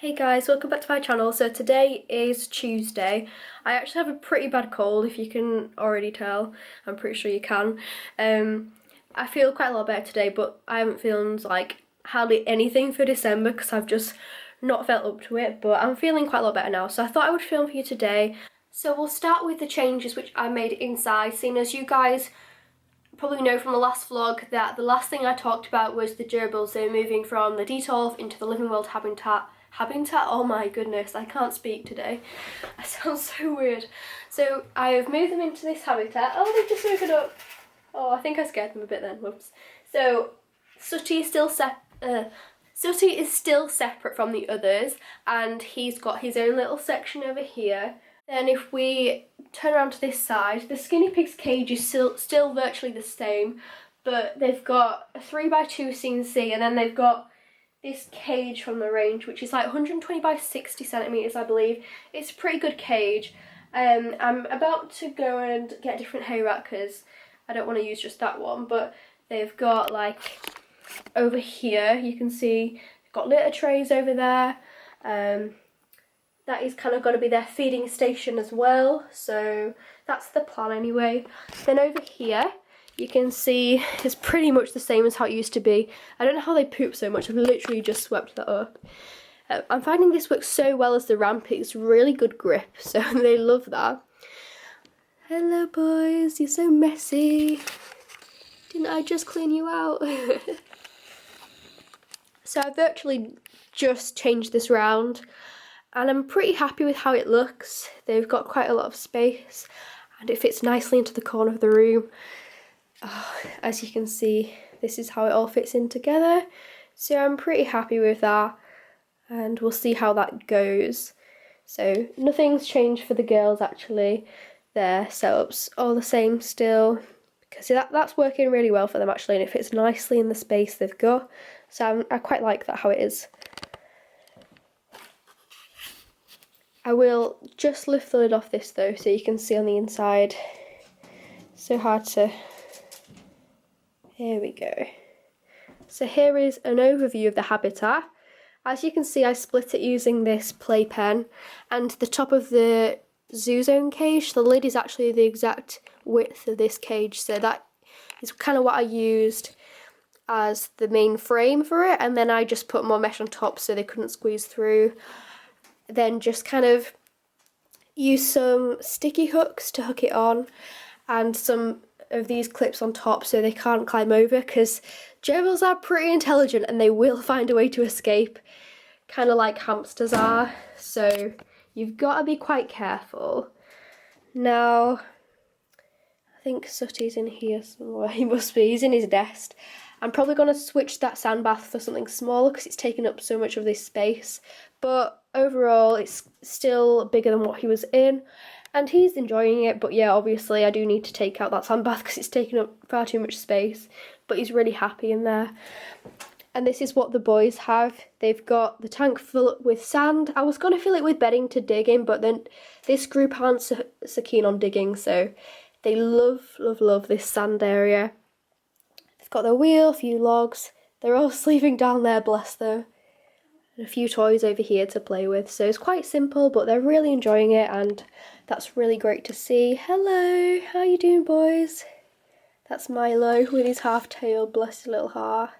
Hey guys, welcome back to my channel. So today is Tuesday. I actually have a pretty bad cold, if you can already tell. I'm pretty sure you can. I feel quite a lot better today, but I haven't feeled like hardly anything for December because I've just not felt up to it, but I'm feeling quite a lot better now. So I thought I would film for you today. So we'll start with the changes which I made inside, seeing as you guys probably know from the last vlog that the last thing I talked about was the gerbils. They're moving from the Detolf into the Living World habitat. Oh my goodness, I can't speak today. I sound so weird. So I've moved them into this habitat. Oh, they've just woken up. Oh, I think I scared them a bit then. Whoops. So Sooty is still separate from the others, and he's got his own little section over here. Then if we turn around to this side, the Skinny Pig's cage is still virtually the same, but they've got a 3x2 CNC, and then they've got this cage from the range, which is like 120 by 60 centimeters, I believe. It's a pretty good cage. I'm about to go and get a different hay rack because I don't want to use just that one, but they've got like over here, you can see they've got litter trays over there. That is kind of going to be their feeding station as well, so that's the plan anyway. Then over here you can see it's pretty much the same as how it used to be. I don't know how they poop so much. I've literally just swept that up. I'm finding this works so well as the ramp. It's really good grip, so they love that. Hello boys, you're so messy. Didn't I just clean you out? So I've virtually just changed this round, and I'm pretty happy with how it looks. They've got quite a lot of space, and it fits nicely into the corner of the room. Oh, as you can see, this is how it all fits in together, so I'm pretty happy with that, and we'll see how that goes. So nothing's changed for the girls actually. Their setup's all the same still, because that's working really well for them actually, and it fits nicely in the space they've got, so I quite like that how it is. I will just lift the lid off this though, so you can see on the inside. So hard to... Here we go. So here is an overview of the habitat. As you can see, I split it using this play pen, and the top of the zoo zone cage, the lid is actually the exact width of this cage, so that is kind of what I used as the main frame for it, and then I just put more mesh on top so they couldn't squeeze through. Then just kind of use some sticky hooks to hook it on, and some of these clips on top so they can't climb over, because gerbils are pretty intelligent and they will find a way to escape, kind of like hamsters are, so you've got to be quite careful. Now, I think Sooty's in here somewhere. He must be, he's in his nest. I'm probably going to switch that sand bath for something smaller because it's taking up so much of this space, but overall it's still bigger than what he was in, and he's enjoying it. But yeah, obviously I do need to take out that sand bath because it's taking up far too much space, but he's really happy in there. And this is what the boys have. They've got the tank full with sand. I was going to fill it with bedding to dig in, but then this group aren't so keen on digging, so they love this sand area. They've got their wheel, a few logs. They're all sleeping down there, bless them. And a few toys over here to play with. So it's quite simple, but they're really enjoying it, and that's really great to see. Hello, how you doing boys? That's Milo with his half tail, bless his little heart.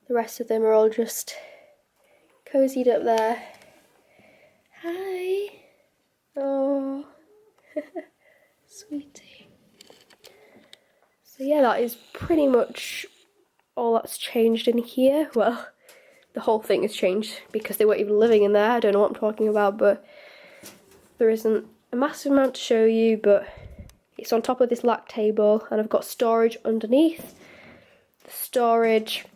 The rest of them are all just cozied up there. Hi. Oh, sweetie. So yeah, that is pretty much all that's changed in here. Well, the whole thing has changed because they weren't even living in there. I don't know what I'm talking about, but there isn't a massive amount to show you, but it's on top of this lac table, and I've got storage underneath. The storage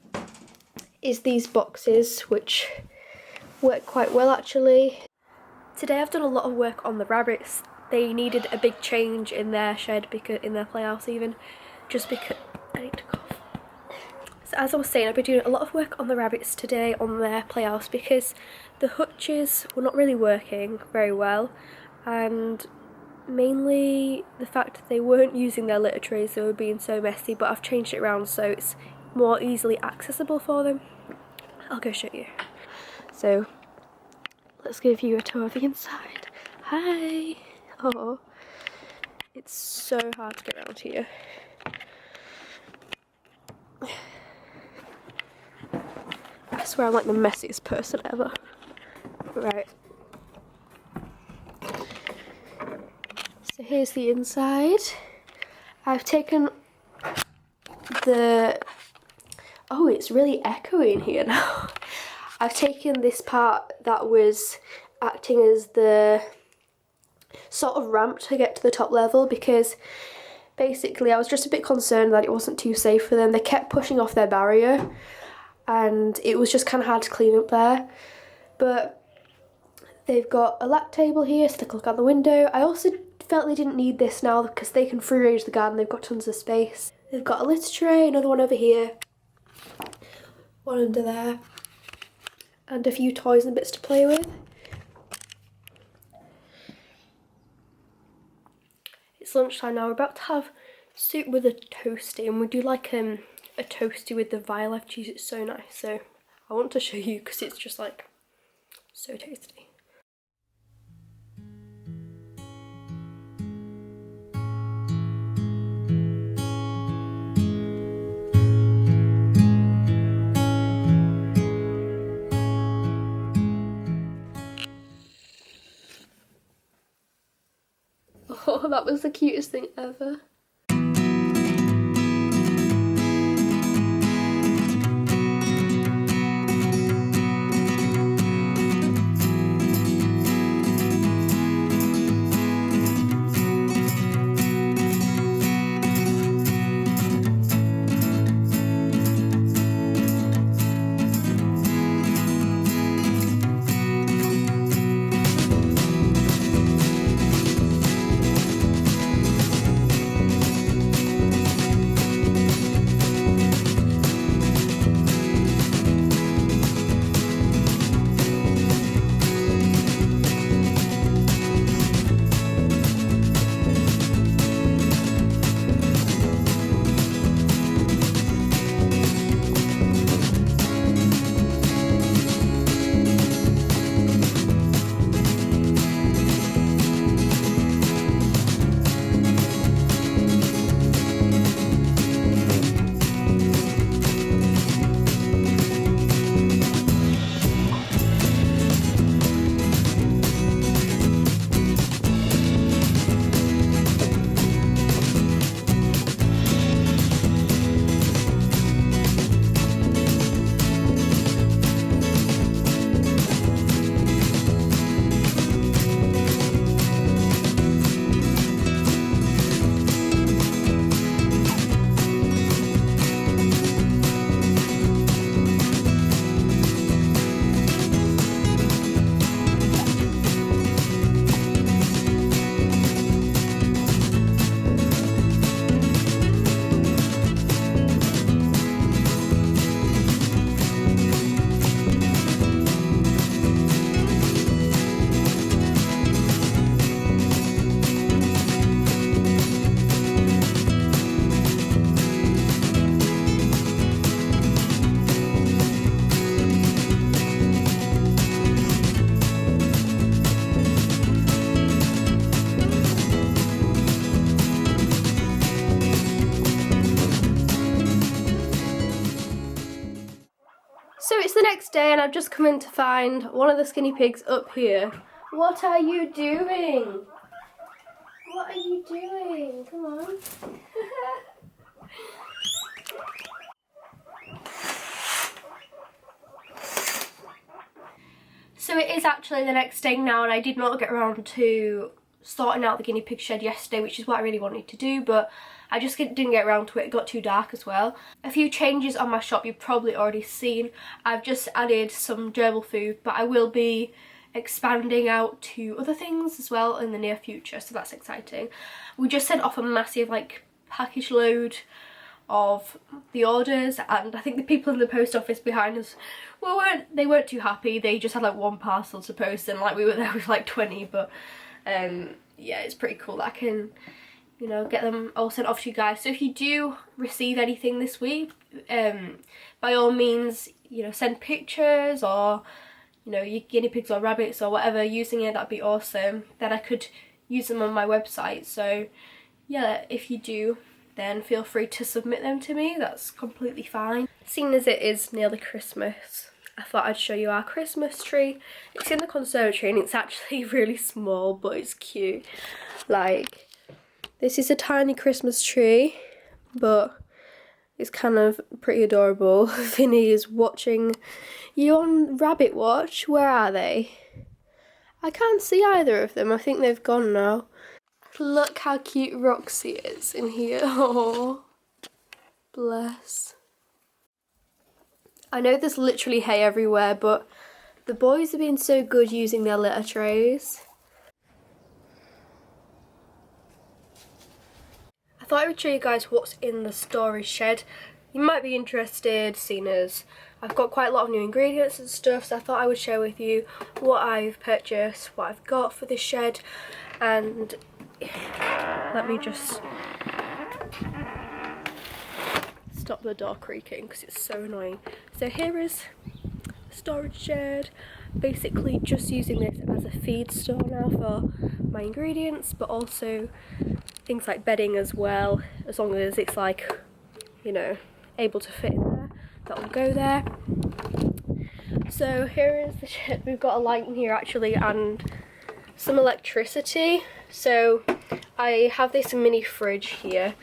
is these boxes, which work quite well actually. Today I've done a lot of work on the rabbits. They needed a big change in their shed, because in their playhouse even, just because I need to cough. So as I was saying, I've been doing a lot of work on the rabbits today on their playhouse because the hutches were not really working very well, and mainly the fact that they weren't using their litter trays, they were being so messy, but I've changed it around so it's more easily accessible for them. I'll go show you. So Let's give you a tour of the inside. Hi! Oh, it's so hard to get around here. I swear I'm like the messiest person ever. Right. So here's the inside. I've taken the... Oh, it's really echoey in here now. I've taken this part that was acting as the sort of ramp to get to the top level, because basically I was just a bit concerned that it wasn't too safe for them. They kept pushing off their barrier and it was just kind of hard to clean up there. But they've got a lap table here so they can look out the window. I also felt they didn't need this now because they can free range the garden. They've got tons of space. They've got a litter tray, another one over here, one under there, and a few toys and bits to play with. It's lunchtime now. We're about to have soup with a toasty, and we do like a toasty with the violet cheese. It's so nice, so I want to show you because it's just like so tasty. Oh, that was the cutest thing ever. So it's the next day and I've just come in to find one of the skinny pigs up here. What are you doing? What are you doing? Come on. So it is actually the next day now, and I did not get around to sorting out the guinea pig shed yesterday, which is what I really wanted to do, but I just didn't get around to it. It got too dark as well. A few changes on my shop you've probably already seen. I've just added some gerbil food, but I will be expanding out to other things as well in the near future, so that's exciting. We just sent off a massive like package load of the orders, and I think the people in the post office behind us weren't too happy. They just had like one parcel to post, and like we were there with like 20, but yeah, it's pretty cool that I can, you know, get them all sent off to you guys. So if you do receive anything this week, by all means, you know, send pictures or you know, your guinea pigs or rabbits or whatever using it, that'd be awesome. Then I could use them on my website. So yeah, if you do, then feel free to submit them to me. That's completely fine. Seeing as it is nearly Christmas, I thought I'd show you our Christmas tree. It's in the conservatory and it's actually really small, but it's cute. Like, this is a tiny Christmas tree, but it's kind of pretty adorable. Vinny is watching you on Rabbit Watch. Where are they? I can't see either of them. I think they've gone now. Look how cute Roxy is in here. Oh, bless. I know there's literally hay everywhere, but the boys have been so good using their litter trays. I thought I would show you guys what's in the storage shed. You might be interested, seeing as I've got quite a lot of new ingredients and stuff, so I thought I would share with you what I've purchased, what I've got for this shed, and let me just stop the door creaking because it's so annoying. So here is the storage shed. Basically just using this as a feed store now for my ingredients, but also things like bedding as well, as long as it's like, you know, able to fit in there, that will go there. So here is the shed. We've got a light in here actually and some electricity. So I have this mini fridge here.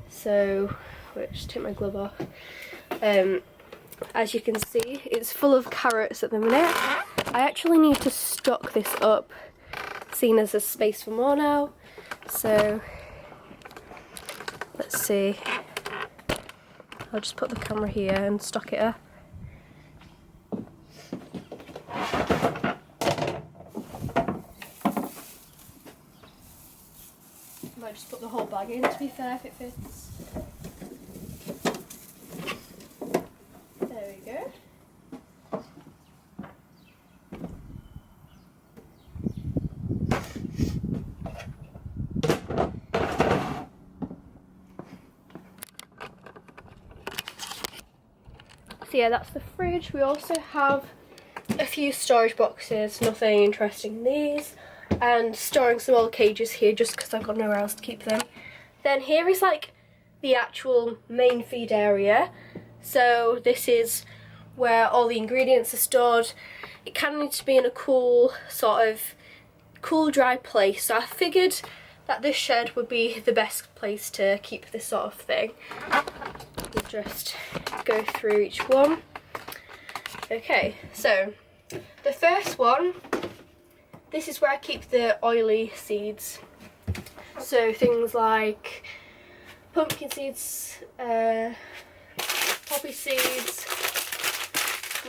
So wait, just take my glove off. As you can see, it's full of carrots at the minute. I actually need to stock this up, seeing as there's space for more now. So let's see. I'll just put the camera here and stock it up. Might just put the whole bag in, to be fair, if it fits. There we go. So yeah, that's the fridge. We also have a few storage boxes, nothing interesting in these, and storing some old cages here just because I've got nowhere else to keep them. Then here is like the actual main feed area. So this is where all the ingredients are stored. It kind of needs to be in a cool, sort of cool, dry place. So I figured that this shed would be the best place to keep this sort of thing. We'll just go through each one. Okay, so the first one, this is where I keep the oily seeds. So things like pumpkin seeds, poppy seeds,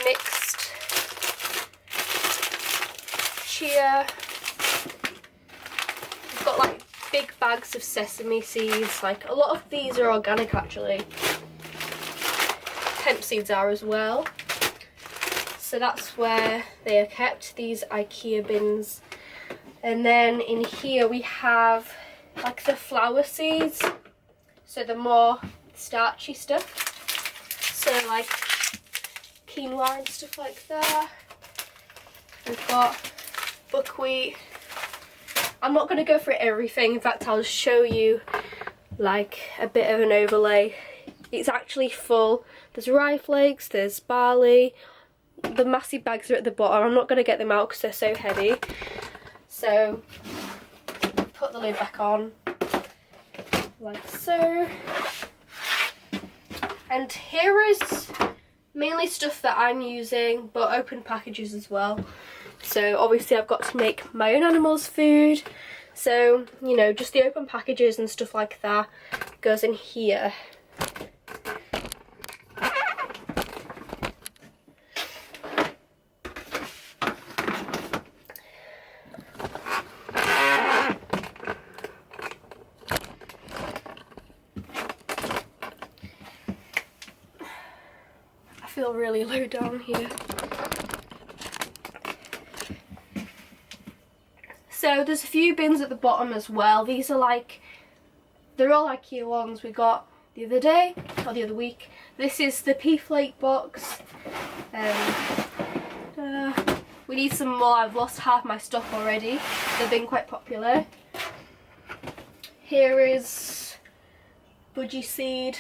mixed chia. We've got like big bags of sesame seeds. Like a lot of these are organic actually. Hemp seeds are as well. So that's where they are kept, these IKEA bins. And then in here we have like the flower seeds, so the more starchy stuff. So like quinoa and stuff like that. We've got buckwheat. I'm not going to go through everything, in fact I'll show you like a bit of an overlay. It's actually full. There's rye flakes, there's barley. The massive bags are at the bottom. I'm not going to get them out because they're so heavy. So put the lid back on like so. And here is mainly stuff that I'm using, but open packages as well. So obviously I've got to make my own animals food. So, you know, just the open packages and stuff like that goes in here. I feel really low down here. So there's a few bins at the bottom as well. These are like, they're all IKEA ones we got the other day, or the other week. This is the pea flake box. We need some more. I've lost half my stuff already. They've been quite popular. Here is budgie seed.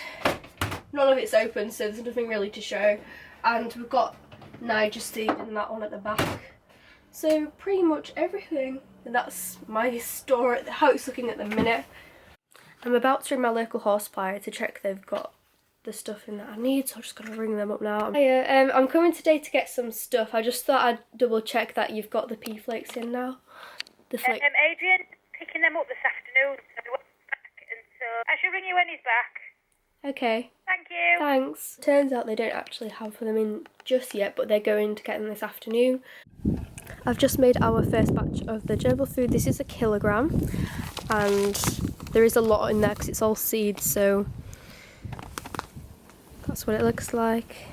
None of it's open, so there's nothing really to show. And we've got Niger seed and that one at the back. So pretty much everything. And that's my store, how it's looking at the minute. I'm about to ring my local horse supplier to check they've got the stuff in that I need, so I'm just gonna ring them up now. Hiya, I'm coming today to get some stuff. I just thought I'd double check that you've got the pea flakes in now. The flakes. Adrian, picking them up this afternoon, so he won't be back until I shall ring you when he's back. Okay. Thank you. Thanks. Turns out they don't actually have them in just yet, but they're going to get them this afternoon. I've just made our first batch of the gerbil food. This is 1 kilogram, and there is a lot in there because it's all seeds, so that's what it looks like.